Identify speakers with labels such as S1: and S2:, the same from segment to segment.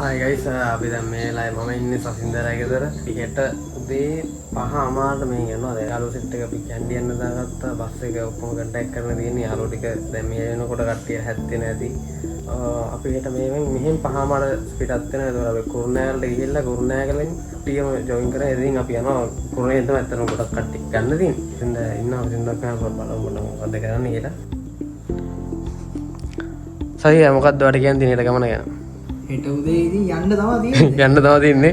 S1: Hi guys, අපි දැන් මේ ලයිව් මම ඉන්නේ සසින්දරයි ගෙදර. හෙට උදේ 5:00ට මේ යනවා. දැන් යාළුවෝ සෙට් එක අපි කැන්ඩි යන්න දාගත්තා. බස් එක ඔක්කොම කන්ටැක්ට් කරන්න තියෙන්නේ. යාළුවෝ ටික දැන් මේ වෙනකොට කට්ටිය හැත්තේ නැති. අපි හෙට මෙහෙන් 5:00ට පිටත් වෙනවා. ඒතකොට අපි කුරුණෑගලට ගිහිල්ලා කුරුණෑගලෙන් ටීම ජොයින් කරලා ඉතින් අපි යනවා කුරුණෑගලෙන් තමයි අතන ගොඩක් කට්ටිය ගන්න තියෙන්නේ. ඉතින් ඉන්නවා සින්දක් කරන බලමු මොකද කරන්නේ කියලා. සහි මොකක්ද ඔයාලට කියන්න තියෙන්නේ හෙට ගමන ගැන?
S2: හෙට උදේ ඉතින් යන්න තමයි තියෙන්නේ.
S1: යන්න තමයි තියෙන්නේ.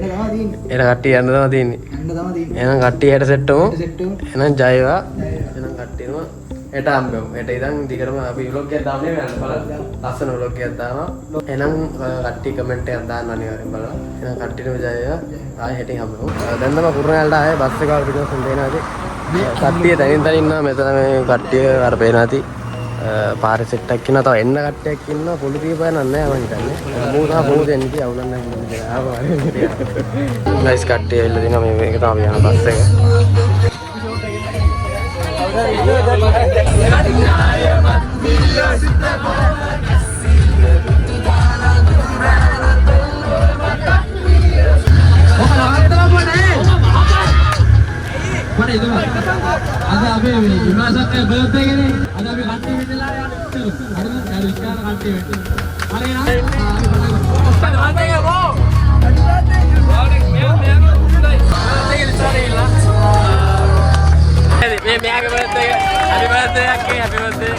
S1: හෙට කට්ටිය යන්න තමයි තියෙන්නේ. එහෙනම් කට්ටිය හෙට සෙට් වෙමු. එහෙනම් ජයවා. එහෙනම් කට්ටියම හෙට හම්බෙමු. හෙට ඉතින් දිගටම අපි vlog එකක් දාන්න යන්න බලන්න. ලස්සන vlog එකක් දානවා. එහෙනම් කට්ටිය කමෙන්ට් එකක් දාන්න අනිවාර්යෙන් බලන්න. එහෙනම් කට්ටියම ජයවා. ආයෙ හෙටින් හම්බෙමු. දැන් තමයි කුරුණෑගලට ආයේ බස් එක වල පිටුවසෙන් දෙනවා. කට්ටිය තනින් තනින් ඉන්නවා. මෙතන මේ කට්ටිය අර පේනවා ඇති. පාරේ සෙට් එකක් ඉන්නවා. තව එන්න කට්ටියක් ඉන්නවා. පොඩි දීපයන් නැහැ මම හිතන්නේ. මූ දෙන්න ඉතින් අවුලක් නැහැ නේද? ආවා. නයිස් කට්ටිය එල්ල දිනා මේක තමයි යන බස් එක.
S3: ada apa ini? Gimana saya birthday ini? Ada apa kanti menelar ya? Ada dari sekarang kanti menelar. Hari ini? Kanti ya bro. Happy birthday. Happy birthday. Happy birthday.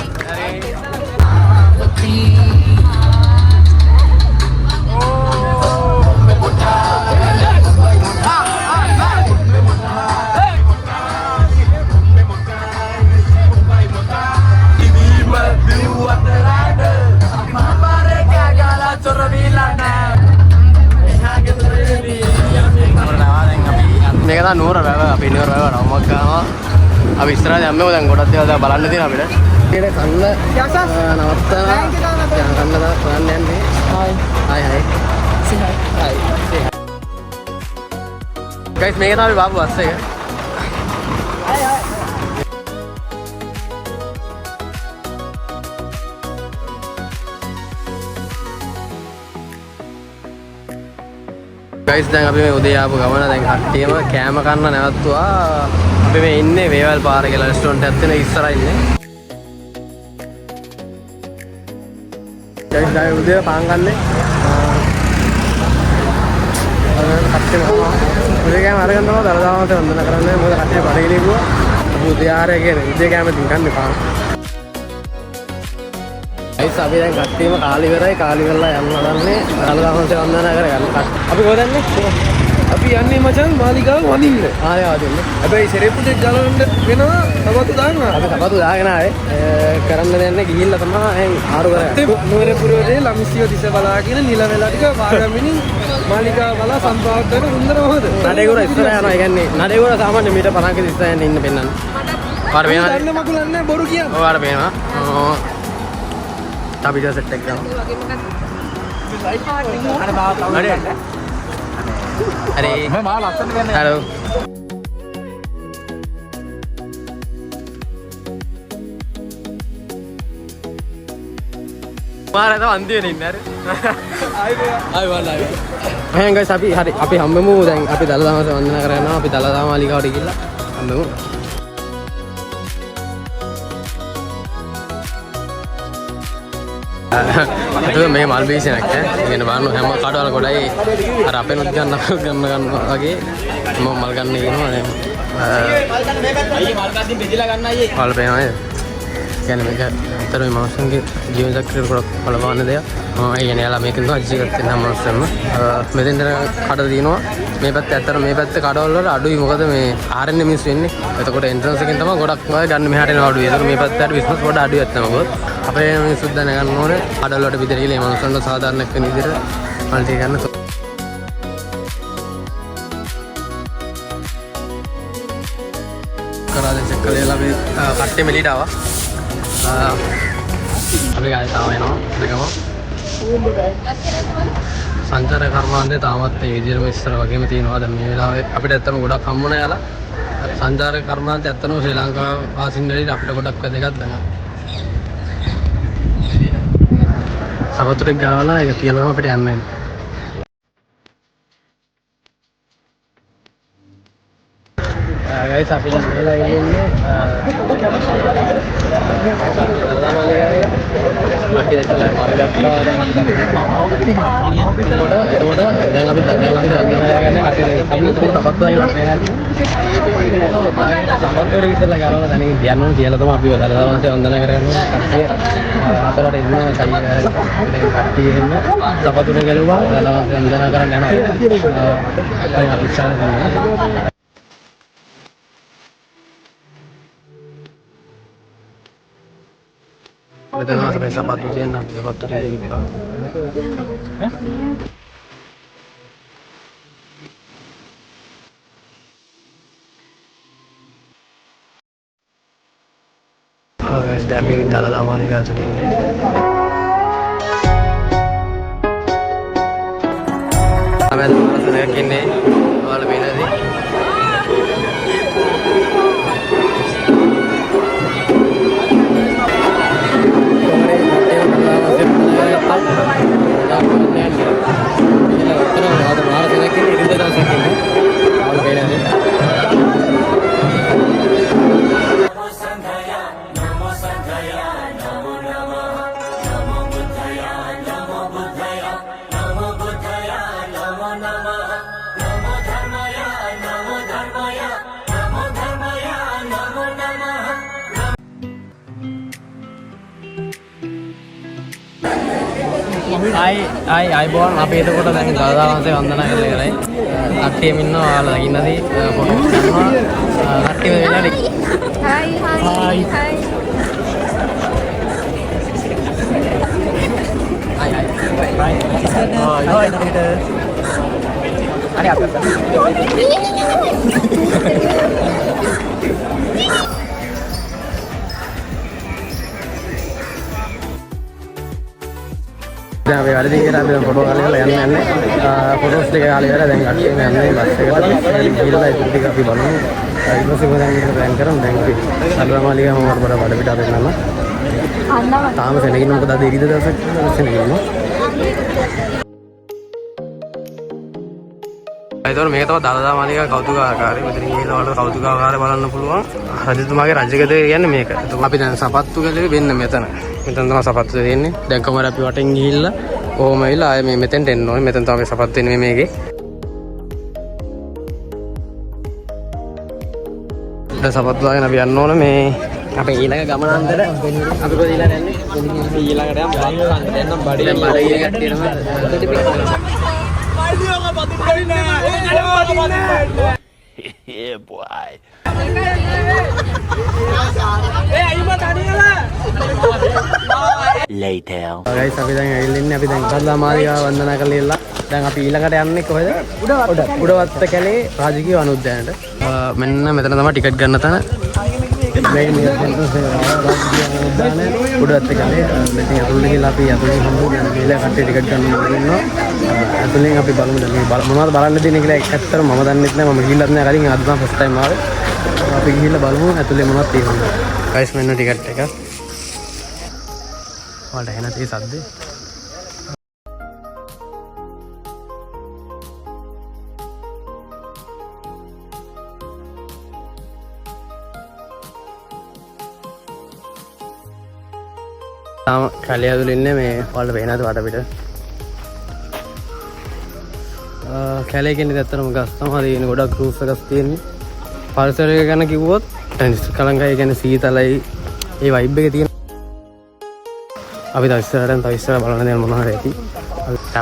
S1: මේක තමයි නුවර වැව. අපි නුවර වැව රවුමක් ගන්නවා. අපි ඉස්සරහට යන්නේ දැන් ගොඩක් දේවල් දැන් බලන්න තියෙනවා අපිට. ඊට කන්න නවත්තනවා. යන කන්න තමයි බලන්න යන්නේ. හයි. සි හයි. ගයිස් මේක තමයි බාබු බස් එක. ගයිස් දැන් අපි මේ උදේ ආපු ගමන දැන් කට්ටියම කෑම කන්න නැවතුවා. අපි මේ ඉන්නේ වේවල් පාර කියලා රෙස්ටෝරන්ට් එකක් තියෙන ඉස්සරහ ඉන්නේ. ගයිස් දැන් උදේ පාන් ගන්නේ. උදේ කෑම අරගෙන තමයි දලදාමට වන්දනා කරන්නේ. මොකද කට්ටිය බඩගිනි ගිහුවා. උදේ ආරය කියන්නේ උදේ කෑම තින් කන්නේ පාන්. ගයිස් අපි දැන් කට්ටියම කාලි ඉවරයි. කාලි කරලා යන්න හදන්නේ දලදාමට වන්දනා කරගන්න. අපි කොහෙද යන්නේ?
S2: අපි යන්නේ මචං මාලිගාව වදින්න.
S1: ආයෙ වදින්න.
S2: හැබැයි සෙරෙප්පුටේ ගලවන්න වෙනවා තවතු දානවා.
S1: අපි තවතු දාගෙන ආයේ කරන්න දෙන්නේ ගිහිල්ලා තමයි ආරු කරන්නේ.
S2: නුවරපුරේ ළමිසිය දිස බලාගෙන නිල වෙලා ටික වාගමිනින් මාලිගාව බලා සම්පාද කරන හොඳ මොහොත.
S1: නඩේගොඩ ඉස්සර යනවා. ඒ කියන්නේ නඩේගොඩ සාමාන්‍ය මීටර් 50ක ඉස්සර යන්න ඉන්න පෙන්නන්න. පාර පේනවා.
S2: දන්න මකුලන්නේ බොරු කියන්නේ.
S1: ඔයාලා පේනවා. අපි දැන් සෙට් එක ගන්නවා. अरे हेलो मारा तो अंधी नहीं यार आई वाला हैं गाइस අපි හම්බෙමු දැන් අපි දලදාමට වන්දනා කරනවා. අපි දලදාම මාලිගාවට ගිහිල්ලා හම්බෙමු. itu මේ මල් බීසයක් ඈ. ඉගෙන බලන්න හැම කඩවල ගොඩයි අර අපෙනුත් ගන්න වගේ මම මල් ගන්න කියනවා නේ. අයියේ මල් ගන්න බෙදලා ගන්න අයියේ. මල් පේනවා නේද? කියන්නේ මේක අතර මේ මනුස්සන්ගේ ජීවන චක්‍රයට ගොඩක් බලපාන දෙයක්. ඒ කියන්නේ යාලා මේකෙන් තමයි ජීවත් වෙන හැම මනුස්සයම. මෙතෙන් කඩ දිනවා. මේ පැත්තේ ඇත්තට මේ පැත්තේ කඩවල වල අඩුයි. මොකද මේ ආරෙන්නේ මිස් වෙන්නේ. එතකොට එන්ට්‍රන්ස් එකෙන් තමයි ගොඩක් වගේ ගන්න මෙහාට එනවා අඩුයි. ඒතර මේ පැත්තට බිස්නස් වල අඩුයි ඇත්තම. මොකද අපේ මිනිස්සුත් දැනගන්න ඕනේ කඩවල වලට විතර ගිහලා මේ මනුස්සන්ට සාධාරණයක් වෙන විදිහට මල් ටික ගන්න. කරාදෙන් චෙක් කරලා අපි කට්ටේ මෙලිට ආවා. අපි ගාය තාම එනවා දෙකම. සංචාර කර්මාන්තේ තාමත් මේ විදිහටම ඉස්සර වගේම තියෙනවා. දැන් මේ වෙලාවේ අපිට ඇත්තම ගොඩක් හම්බුණා යාලා. සංචාර කර්මාන්තේ ඇත්තම ශ්‍රී ලංකාව වාසින්දරි අපිට ගොඩක් වැදගත් වෙනවා. සමතුලිත ගාවලා ඒක තියනවා අපිට යන්න. guys අපි දැන් මෙහෙලා ඉන්නේ මටි දැක්කලා මරගත්තා දැන් අපි දැන් අපි ගන්න අපි තපත්වා ඉවරයි සමත්වල ඉස්සලා ගානවා දැන් යන්න කියලා තමයි අපි දලදාවන්සේ වන්දනා කරනවා කට්ටිය අතරට ඉන්න කට්ටිය ඉන්න තපතුනේ ගලුවා දලදාවන්සේ වන්දනා කරන්න යනවා අපි ඉස්සලා Betul mas, sampai sepatu dia nak sepatu dia gitu. Oh guys, dah ambil dalam lama ni kan tu. Ambil sudah kini, awal bila ni. I born අපි එතකොට දැන් දලදාවන්සේ වන්දනා කරලා ඉවරයි. කට්ටියම ඉන්නවා ඔයාලා දකින්නදී ෆොටෝ ගන්නවා. කට්ටිය වෙලා
S4: Hi.
S1: දැන් අපි වැඩි දිගට අපි ෆොටෝ ගාලා යන්නේ ෆොටෝස් ටික ගාලා ඉවරයි දැන් කට්ටිය යන්නේ බස් එකට ගිහලා ඉතින් ටික අපි බලමු ඊට පස්සේ දැන් ඉන්න ප්ලෑන් කරමු දැන් අපි සල්වාමාලිගම මොකද බඩ පිට අපේ නම තාම සෙනගින්න මොකද අද ඉරිද දවසක් සෙනගින්න ඒතකොට මේක තමයි දලදාමාලිග කෞතුකාගාරය මෙතන ගිහලා වල කෞතුකාගාරය බලන්න පුළුවන් රජතුමාගේ රජගදය කියන්නේ මේක. අපි දැන් සපත්තු ගලේ වෙන්න මෙතන තමයි සපත්තු දෙන්නේ. දැන් කොහමද අපි වටෙන් ගිහිල්ලා කොහොම වෙලා ආයේ මේ මෙතෙන්ට එන්න ඕනේ. මෙතන තමයි සපත්තු දෙන්නේ මේකේ. දැන් සපත්තු දාගෙන අපි යන්න ඕනේ මේ අපේ ඊළඟ ගමනාන්තර අපි කොහෙද ඊළඟට යන්නේ? ඊළඟට යන්න බඩේ කට්ටියම yeah boy later guys අපි දැන් ඇවිල්ලා ඉන්නේ අපි දැන් දලදාමාලිගාව වන්දනා කරලා ඉල්ලා දැන් අපි ඊළඟට යන්නේ කොහෙද උඩවත්ත කැලේ රාජකීය වනෝද්‍යානයට මෙන්න මෙතන තමයි ටිකට් ගන්න තැන මේක උඩවත්ත කැලේ මෙතන අතුල්ලේ ගිහලා අපි අතුල්ලේ හම්බුනේ මේලා කට්ටිය ටිකට් ගන්න ඉන්නවා අතුල්ලෙන් අපි බලමු දැන් මේ මොනවද බලන්න දෙන්නේ කියලා ඇත්තටම මම දන්නෙත් නෑ මම ගිහිල්ලත් නෑ කලින් අද තමයි ෆස්ට් ටයිම් ආවේ අපි ගිහිල්ලා බලමු අතුල්ලේ මොනවද තියෙන්නේ guys මෙන්න ටිකට් එක ඔයාලට එන තේ සද්දේ තාම කැලේ ඇතුළේ ඉන්නේ මේ ඔයාලට පේනවද වටපිට කැලේ කියන්නේ ඇත්තටම ගස් තමයි තියෙන්නේ ගොඩක් රූස් ගස් තියෙන්නේ පරිසරය ගැන කිව්වොත් කලංගය කියන්නේ සීතලයි ඒ වයිබ් එක තියෙන අපි තව ඉස්සරහට බලන දේ මොනවා හරි ඇති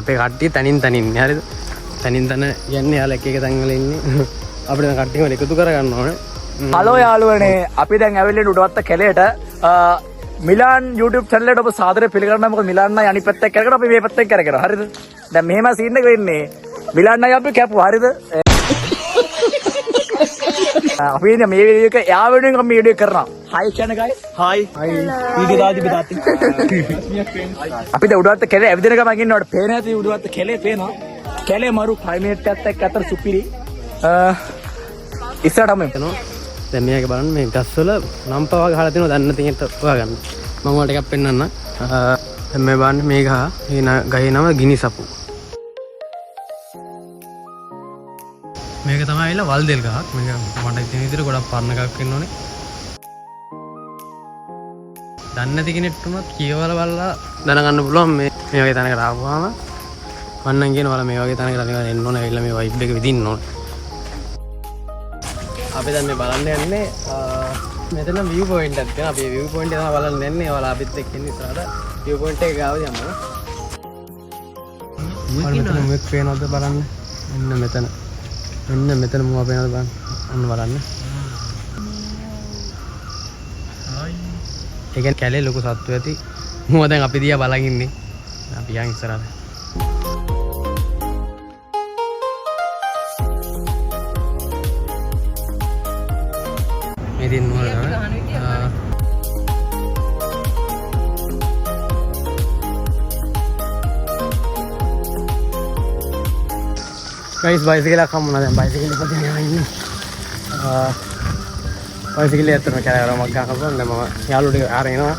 S1: අපේ කට්ටිය තනින් ඉන්නේ හරිද තනින් තන යන්නේ යාළ එක තැන් වල ඉන්නේ අපිට දැන් කට්ටියම එකතු කරගන්න ඕනේ
S5: හලෝ යාළුවනේ අපි දැන් ඇවිල්ලා උඩවත්ත කැලේට මිලාන් YouTube channel එකට ඔබ සාදරයෙන් පිළිගන්නවා මොකද මිලාන් අය අනිත් පැත්තෙන් කරගෙන අපි මේ පැත්තෙන් කරගෙන හරිද දැන් මෙහෙම සීන් එක වෙන්නේ මිලාන් අය අපි කැපුවා හරිද අපි ඉන්නේ මේ වීඩියෝ එක යා වෙනුවෙන් අපි වීඩියෝ කරනවා හයි කියන guys හයි වීඩියෝ දාදි බෙදාති අපි දැන් උඩවත්ත කැලේ ඇවිදින ගමන් ඉන්නවට පේන ඇති උඩවත්ත කැලේ පේනවා කැලේ මරු ක්ලයිමේට් එකත් එක්ක අතර සුපිරි ඉස්සරහටම එනවා දැන් මේක බලන්න මේ ගස්වල ලම්පා වගේ ගහලා තියෙනවා දන්න තියෙන්න හොයාගන්න මම ඔයාලට එකක් පෙන්නන්න දැන් මේ බලන්න මේ ගහේ නම ගිනි සපු
S1: මේක තමයි ඇවිල්ලා වල් දෙල් ගහක්. මේක මට ඉතින් විදිහට ගොඩක් පරණ එකක් වෙන්න ඕනේ. දන්නේ නැති කෙනෙක්ට උනත් කියවල බලලා දැනගන්න පුළුවන් මේ වගේ තැනකට ආවම මන්නම් කියනවා මේ වගේ තැනකට අනිවාර්යෙන් එන්න ඕනේ. ඇවිල්ලා මේ වයිබ් එක විඳින්න ඕනේ. අපි දැන් මේ බලන්න යන්නේ මෙතන view point එකක් තියෙනවා. අපි view point එක තමයි බලන්න යන්නේ. ඔයාලා අපිත් එක්ක ඉන්න ඉස්සරහට view point එක ගාව යන්න. මෙතන මොකක් පේනවද බලන්න. මෙතන මොකක් පේනවද බලන්න. අන්න බලන්න. ඒ කියන්නේ කැලේ ලොකු සත්තු ඇති. මොකද දැන් අපි දිහා බලන් ඉන්නේ. අපි යන් ඉස්සරහට. ඉතින් guys බයිසිකලයක් හම්බුණා. දැන් බයිසිකල් එක දිහා යනවා ඉන්නේ. බයිසිකලේ ඇත්තටම කැලේවරමක් ගන්න පුළුවන්. දැන් මම යාළුවෝ ටික ආරගෙන එනවා.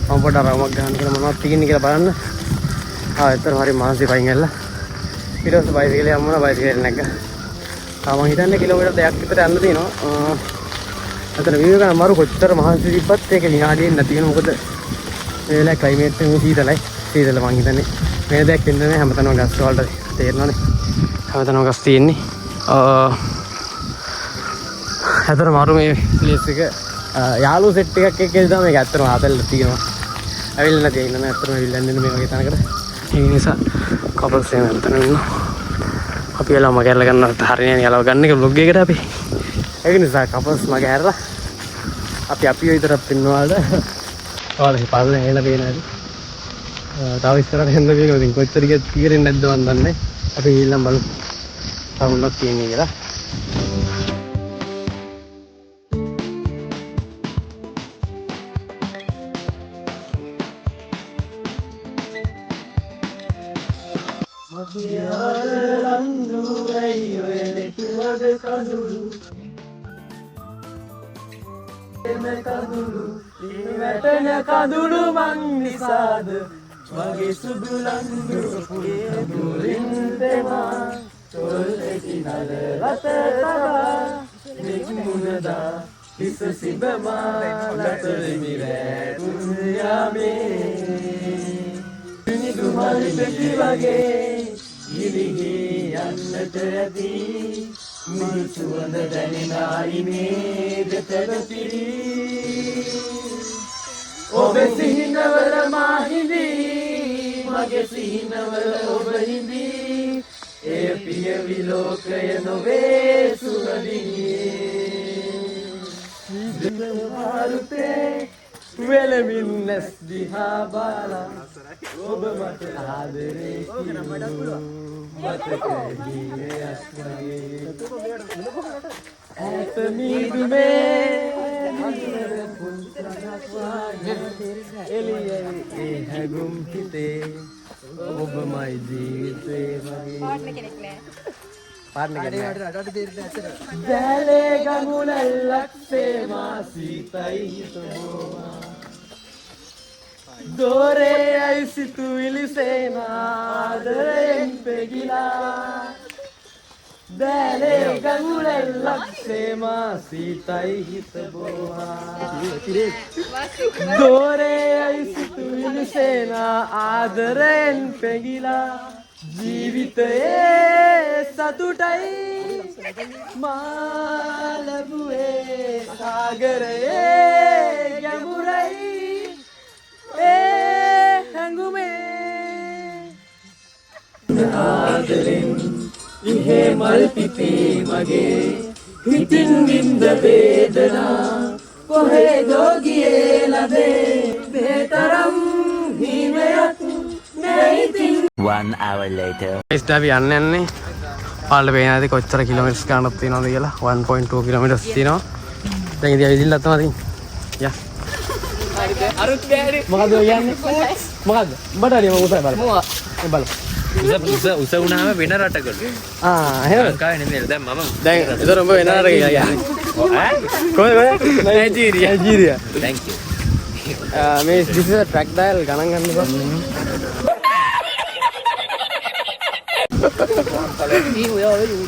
S1: මම පොඩ්ඩක් රවමක් ගන්න කියලා මොනවද තියෙන්නේ කියලා බලන්න. ඇත්තටම හරි මහන්සි පයින් ඇල්ලලා. ඊට පස්සේ බයිසිකලේ හම්බුණා. බයිසිකලේ නැග්ගා. මම හිතන්නේ කිලෝමීටර් 2ක් විතර යන්න තියෙනවා. අතන වීඩියෝ ගන්න අමාරු කොච්චර මහන්සි තිබ්බත් ඒක විනාඩියෙන් නැති වෙන. මොකද මේ වෙලාවේ ක්ලයිමේට් එක සීතලයි. සීතල මං හිතන්නේ මේ දෙයක් ඉන්න නෑ. හැමතැනම ගස් වලට තේරෙනවනේ. හැමතැනම ගස් තියෙන්නේ. හැතර මාරු මේ ප්ලේස් එක යාළුවෝ සෙට් එකක් එක්ක ඉඳලා මේක ඇත්තටම ආතල්ලා තියෙනවා. ඇවිල්ලා නැති ඉන්න නෑ. ඇත්තටම ඇවිල්ලා ඉන්නේ මේ වගේ තැනකට. ඒ නිසා කපල්ස් එහෙම නැතන ඉන්නවා. අපි එලා මග ඇරලා ගන්නවත් හරියන්නේ යාළුවා ගන්න එක vlog එකකට අපි. ඒක නිසා කපල්ස් මග ඇරලා අපි විතරක් පින්නවාද. ඔයාලා පාලනේ එලා පේන හැටි. තව ඉස්සරහට යන්න මේක ඉතින් කොච්චර කිය තීරෙන්නේ නැද්ද මන් දන්නේ. අපි ගිහින් බලමු. තවුණක් තියෙන්නේ කියලා. වැටෙන කඳුළු මං නිසාද මගේ සුදු ලංගු පුරින් තෙමා චොල්ලෙකි නල රත තබා නික්මුණදා හිස සිබමා ලතරෙමි වැටුන් යාමේ නිදු මල් පෙති වගේ ගිලිහි යන්නට ඇති මුල් සුවඳ දැනෙන අයිනේ දෙතන පිරි ඔබේ සිහිනවල මා හිඳී මගේ සිහිනවල ඔබ හිඳී ඒ පිය විලෝකය නොවේ සුවඳියේ දෙමාරුතේ වෙලමින් නැස් දිහා බාලා ඔබ මට ආදරේ කිව්වා මතකයේ අස්වගේ ඇත මීදුමේ එළියේ ඒ හැගුම් හිතේ ඔබමයි ජීවිතේ වගේ පාඩන කෙනෙක් දැලේ ගඟුලක් සේමා සීතයි හිතෝමා දෝරේ ඇයි සිතුවිලි සේනා ආදරයෙන් පෙගිලා දැලේ ගඟුලක් සේමා සීතයි හිතෝමා දෝරේ ඇයි සිතුවිලි සේනා ආදරයෙන් පෙගිලා ජීවිතයේ සතුටයි මා ලැබුවේ සාගරයේ ගැඹුරයි ඒ හැඟුමේ ආදරෙන් ඉහේ මල් පිපී මගේ හිතින් විඳ වේදනා කොහෙදෝ ගියේ ලදේ බේතරම් හිමයක් නැයිතින්
S5: 1 hour later.
S1: අපි යන්නේ පාලට පේන ඇති කොච්චර කිලෝමීටර්ස් ගන්නක් තියෙනවද කියලා 1.2 කිලෝමීටර්ස් තියෙනවා. දැන් ඉතින් ඇවිදින්න තමයි තියෙන්නේ. යා. අරුත් බෑරි. මොකද කියන්නේ? මොකද? උඹට හරි මම උසයි බලන්න. මොකක්? මේ බලන්න.
S5: උස වුණාම වෙන රටකට.
S1: එහෙම.
S5: ලංකාවේ නෙමෙයි. දැන් මම
S1: දැන් ඒතර උඹ වෙන රටක ගියා. කොහෙද? නයිජීරියා.
S5: Thank you.
S1: මේ this is a track dial ගණන් ගන්නකො.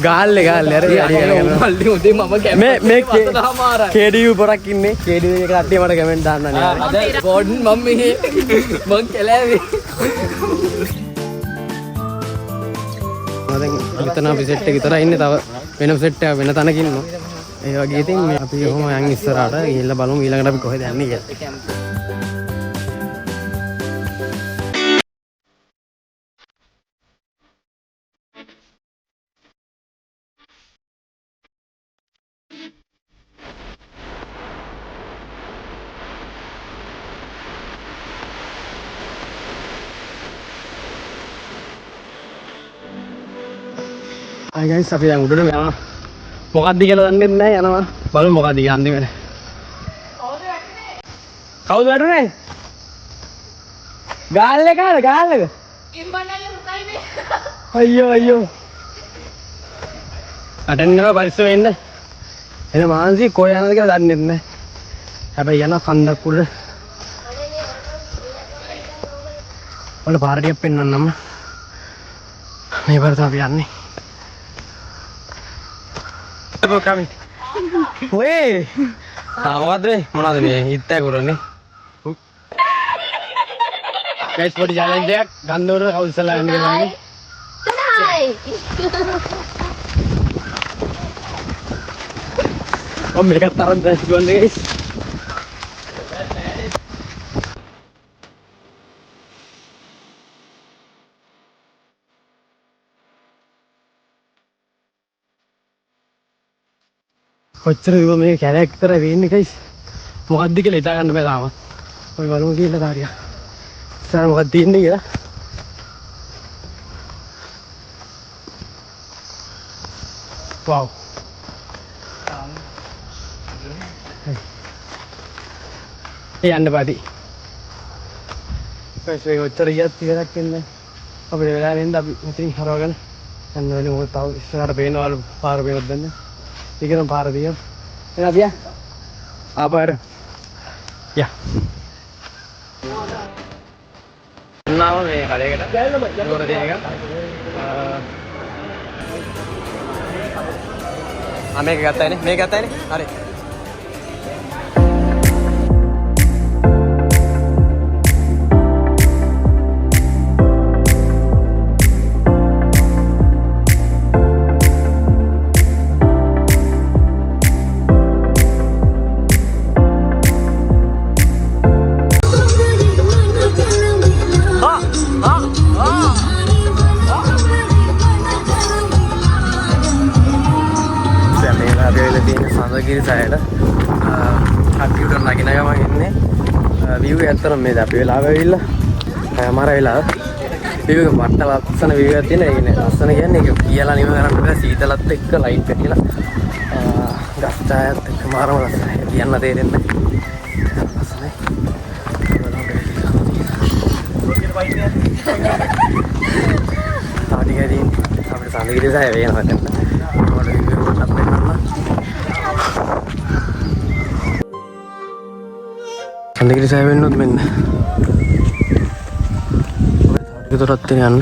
S1: ගාල්ලේ අර
S2: මල්ලි උදේ මම
S1: මේ KDU පොරක් ඉන්නේ KDU එක කට්ටිය මට කමෙන්ට් දාන්න නේ
S2: අද ගෝඩන් මම මෙහි මං කෙලෑවේ
S1: දැන් මෙතන අපි සෙට් එක විතරයි ඉන්නේ තව වෙනම සෙට් එකක් වෙන තැනක ඉන්නවා ඒ වගේ ඉතින් අපි ඔහොම යන් ඉස්සරහට ගිහිල්ලා බලමු ඊළඟට අපි කොහෙද යන්නේ කියලා Hai guys, අපි දැන් උඩට යනවා. මොකක්ද කියලා දන්නේ නැහැ යනවා. බලමු මොකක්ද කියලා අන්තිමට. කවුද වැටුනේ? ගාල්ලේ කාද ගාල්ලේද?
S4: ඉම්බන්නල්ල මුකයිනේ.
S1: අයියෝ. අටෙන්නවා පරිස්සම වෙන්න. එන මාන්සි කොහේ යනද කියලා දන්නේ නැහැ. හැබැයි යනවා කන්දක් උඩ. වල පාර ටිකක් පෙන්වන්නම්. මේ පාර තමයි යන්නේ. Coming. Weh. Awat deh, mana tuh nih? Itte kurang nih. Guys, mau di jalan Jack, gandur kau salah ini lagi.
S4: Hai.
S1: Oh, mereka taruh di dashboard guys. කොච්චර විව මේ කැරක්ටර වෙන්නේ ගයිස් මොකක්ද කියලා හිතා ගන්න බෑ තාම. ඔය බලමු කියලා කාරියා. ඉස්සර මොකක්ද තියෙන්නේ කියලා. වව්. යන්න පාටි. ගයිස් මේ කොච්චර ගියත් ඉවරක් වෙන්නේ අපිට වෙලා වෙන්න අපි මෙතනින් හරවගෙන යන්න වෙන්නේ මොකද තව ඉස්සරහට පේනවලු පාර පේනවද දන්නේ. Dikira para dia. Enak ya? Apa ada? Ya. Nama nih kali kita. Luar dia kan? Ame kata ini, me kata ini. Hari. Sandagiri අක්කිට නගින ගමන් ඉන්නේ view එක ඇත්තටම මේ අපි වෙලාව ඇවිල්ලා මර වෙලාව view එක මට්ට ලස්සන view එකක් තියෙන. ඒ කියන්නේ ලස්සන කියන්නේ ඒක කියලා නිම කරන්න බෑ. සීතලත් එක්ක ලයිට් එක කියලා ගස් ඡායත් එක්ක මාරම ලස්සනයි. කියන්න තේරෙන්නේ නැහැ. ලස්සනයි. තාටිකදී අපිට සඳගිරි සෑය වෙනවා දැන්. Sandegiri saya benut men. Itu rotin kan.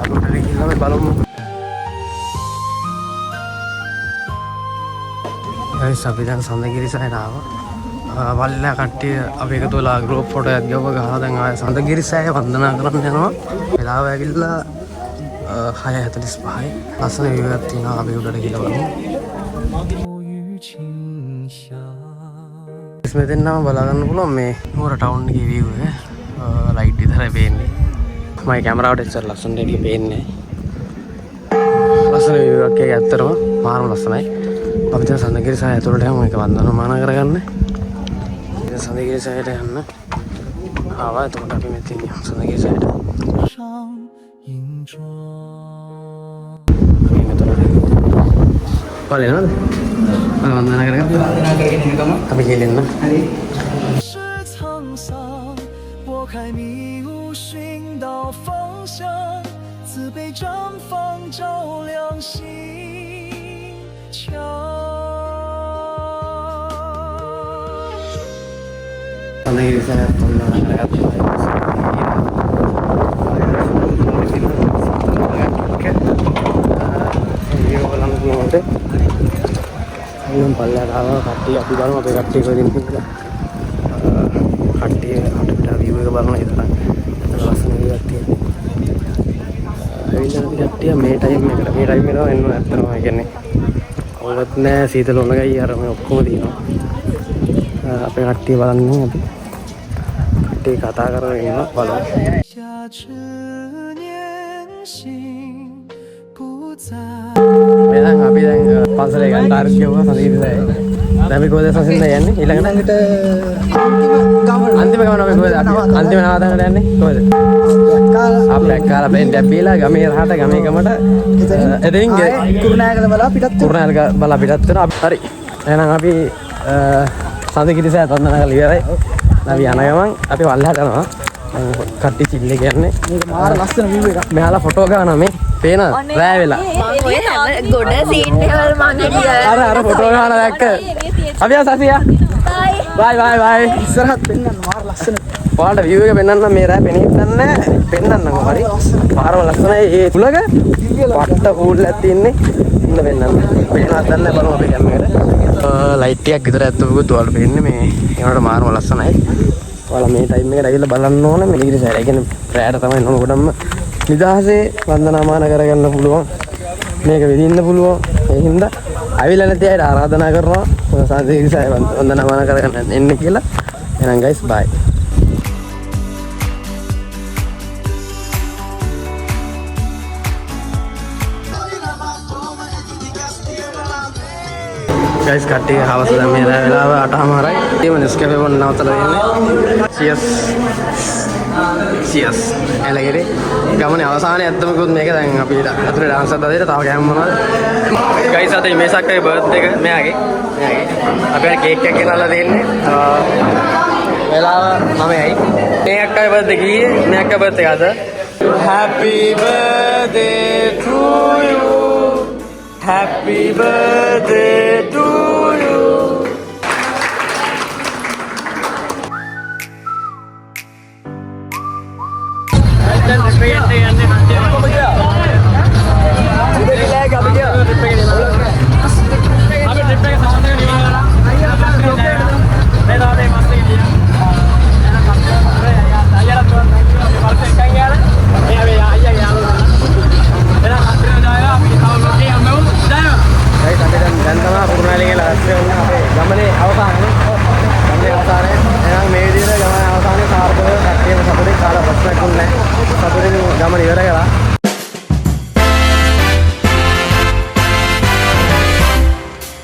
S1: Aku dari gila me balom. Guys, අපි දැන් සඳගිරි සෑයට ආවා. වල්ලා කට්ටිය අපි එකතු වෙලා ගෲප් ෆොටෝ එකක් ගිහුවා ගහලා දැන් ආයෙ සඳගිරි සෑය වන්දනා කරන්න යනවා. වෙලාව ඇවිල්ලා 6:45යි. ලස්සන view එකක් තියෙනවා. අපි උඩට ගිහලා බලමු. මෙතෙන් නම් බලා ගන්න පුළුවන් මේ නුවර ටවුන් එකේ view එක. ලයිට් විතරයි පේන්නේ. මගේ කැමරාවට එච්චර ලස්සනට එළිය පේන්නේ නැහැ. ලස්සන view එකක් ඒක ඇත්තටම මාරම ලස්සනයි. අපි දැන් සඳගිරි සෑය ඇතුළට යමු මේක වන්දනාමාන කරගන්න. ඉතින් සඳගිරි සෑයට යන්න ආවා. එතකොට අපි මෙතන යමු සඳගිරි සෑයට. අපි මෙතන බලනවද? වන්දනා කරගන්න. අපි ගිහින් එන්න. හරි. 开迷雾，寻到方向，慈悲绽放，照亮心墙。Sandegiri saya pernah lihat ගමට. මම පල්ලයට ආවා කට්ටිය අපි බලමු අපේ කට්ටිය කොහෙද ඉන්නේ කියලා. කට්ටිය අපිට view එක බලන්න ඉතලා. ලස්සන view එකක් තියෙනවා. ඇවිල්ලා කට්ටිය මේ ටයිම් එකට එන්න ඇත්තම ඒ කියන්නේ. කොහොමත් නෑ සීතල උණ ගයි අර මේ ඔක්කොම තියෙනවා. අපේ කට්ටිය බලන්නේ අපි. කට්ටිය කතා කරගෙන ඉන්නවා බලමු. මෙතන අපි දැන් පන්සලේ ගන්න ටාර්ගට් කියවුවා සඳීදේ. දැන් අපි කොහෙද සසින්ද යන්නේ ඊළඟට අන්තිම ගමන අපි කොහෙද අන්තිම නවාතකට යන්නේ කොහෙද අපි එක්කාලා බෙන් දැබ්බීලා ගමේ රහට ගමේ ගමට එතනින් කුරුණෑගල බලා පිටත් වෙනවා හරි එහෙනම් අපි සඳකිරිසෑ තන්දනගල ඉවරයි අපි යන ගමන් අපි වල්ලහට යනවා කට්ටි චිල්ල කියන්නේ මාර ලස්සන view එකක් මෙහාලා ෆොටෝ ගන්නවා මේ පේන රෑ වෙලා
S4: ගොඩ සීන් එකවල මං හිටියා.
S1: අර ෆොටෝ ගන්න දැක්ක අපි සසියා බයි ඉස්සරහත් පෙන්නන්න මාර ලස්සන ඔයාලට view එක පෙන්නන්න මේ රෑ පෙනෙන්නේ පෙන්නන්නකෝ හරි මාරම ලස්සනයි ඒ තුලක වට්ට කූල්ලක් තියෙන්නේ ඉන්න පෙන්නන්න පේනවත් නැහැ බලමු අපි කැමරේට ලයිට් එකක් විතර ඇත්තොත් ඔයාලට පේන්නේ මේ ඒකට මාරම ලස්සනයි ඔයාලා මේ ටයිම් එකට ඇවිල්ලා බලන්න ඕනේ මේ ඉතින් සෑර කියන්නේ රෑට තමයි නෝකොඩම්ම නිදහසේ වන්දනාමාන කරගන්න පුළුවන් මේක විඳින්න පුළුවන් ඒ හින්දා අවිලා නැති අයට ආරාධනා කරනවා සාදේවිසය වන්දනාමාන කරගන්න එන්න කියලා එහෙනම් ගයිස් බයි ගයිස් කට්ටිය හවස දැන් මේ රෑ වෙලාව 8:00යි ඊම නෙස්කැෆේ බොන්න නවතලා ඉන්නේ cheers එලගෙරේ ගමනේ අවසානයේ ඇත්තම කිව්වොත් මේක දැන් අපි අතුරේ ඩාන්ස් එකක් දාලා තව කෑම මොනවද ගයිස් අද මේ සක්කේ බර්ත්ඩේ එක මෙයාගේ අපි කේක් එකක් ගෙනල්ලා දෙන්නේ වෙලාව 9යි මේ අක්කගේ බර්ත්ඩේ කීයේ මේ අක්කගේ බර්ත්ඩේ අද happy birthday to you happy birthday to you දැන් තමයි පුරුණාලිගේ ලාස්ට් එක වුණා අපේ ගමනේ අවසානයේ එහෙනම් මේ විදිහට ගමනේ අවසානයේ සාර්ථකව කට්ටියම සතුටින් කාලා ප්‍රශ්නයක් වුණේ නැහැ සතුටින් ගමන ඉවර කළා